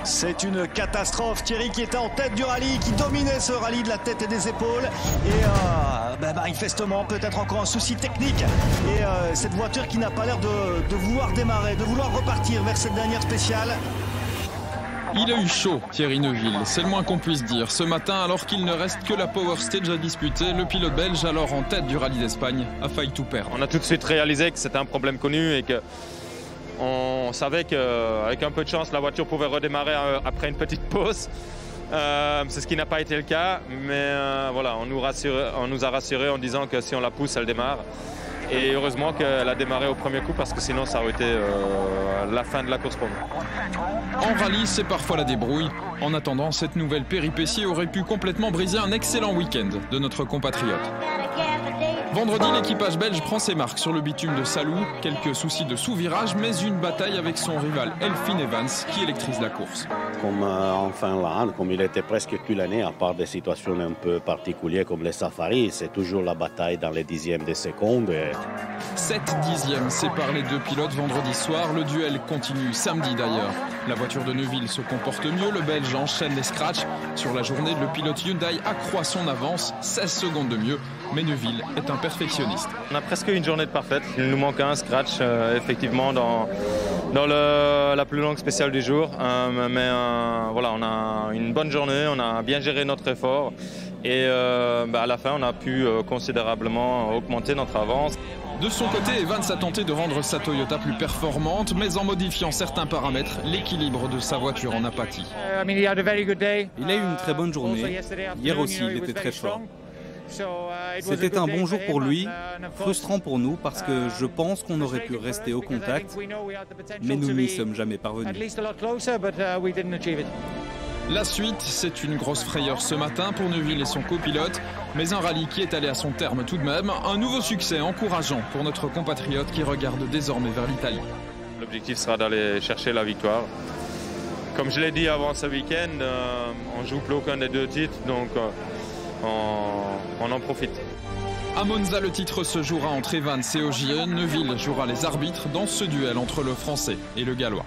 C'est une catastrophe. Thierry qui était en tête du rallye, qui dominait ce rallye de la tête et des épaules. Et manifestement, peut-être encore un souci technique. Et cette voiture qui n'a pas l'air de vouloir démarrer, de vouloir repartir vers cette dernière spéciale. Il a eu chaud, Thierry Neuville, c'est le moins qu'on puisse dire. Ce matin, alors qu'il ne reste que la Power Stage à disputer, le pilote belge, alors en tête du rallye d'Espagne, a failli tout perdre. On a tout de suite réalisé que c'était un problème connu et que on savait qu'avec un peu de chance, la voiture pouvait redémarrer après une petite pause. C'est ce qui n'a pas été le cas, mais voilà, on nous a rassurés en disant que si on la pousse, elle démarre. Et heureusement qu'elle a démarré au premier coup parce que sinon ça aurait été la fin de la course pour nous. En rallye, c'est parfois la débrouille. En attendant, cette nouvelle péripétie aurait pu complètement briser un excellent week-end de notre compatriote. Vendredi, l'équipage belge prend ses marques sur le bitume de Salou. Quelques soucis de sous-virage, mais une bataille avec son rival Elfyn Evans qui électrise la course. Comme en Finlande, comme il était presque toute l'année, à part des situations un peu particulières comme les safaris, c'est toujours la bataille dans les dixièmes de seconde. 7 dixièmes séparent les deux pilotes vendredi soir. Le duel continue samedi d'ailleurs. La voiture de Neuville se comporte mieux. Le Belge enchaîne les scratchs. Sur la journée, le pilote Hyundai accroît son avance. 16 secondes de mieux. Mais Neuville est un perfectionniste. On a presque une journée de parfaite. Il nous manque un scratch, effectivement, dans la plus longue spéciale du jour. Mais voilà, on a une bonne journée. On a bien géré notre effort. Et à la fin, on a pu considérablement augmenter notre avance. De son côté, Evans a tenté de rendre sa Toyota plus performante, mais en modifiant certains paramètres, l'équilibre de sa voiture en a pâti. Il a eu une très bonne journée. Hier aussi, il était très fort. C'était un bon jour pour lui, frustrant pour nous parce que je pense qu'on aurait pu rester au contact, mais nous n'y sommes jamais parvenus. La suite, c'est une grosse frayeur ce matin pour Neuville et son copilote, mais un rallye qui est allé à son terme tout de même. Un nouveau succès encourageant pour notre compatriote qui regarde désormais vers l'Italie. L'objectif sera d'aller chercher la victoire. Comme je l'ai dit avant ce week-end, on joue plus aucun des deux titres, donc on en profite. À Monza, le titre se jouera entre Evans et Ogier. Neuville jouera les arbitres dans ce duel entre le Français et le Gallois.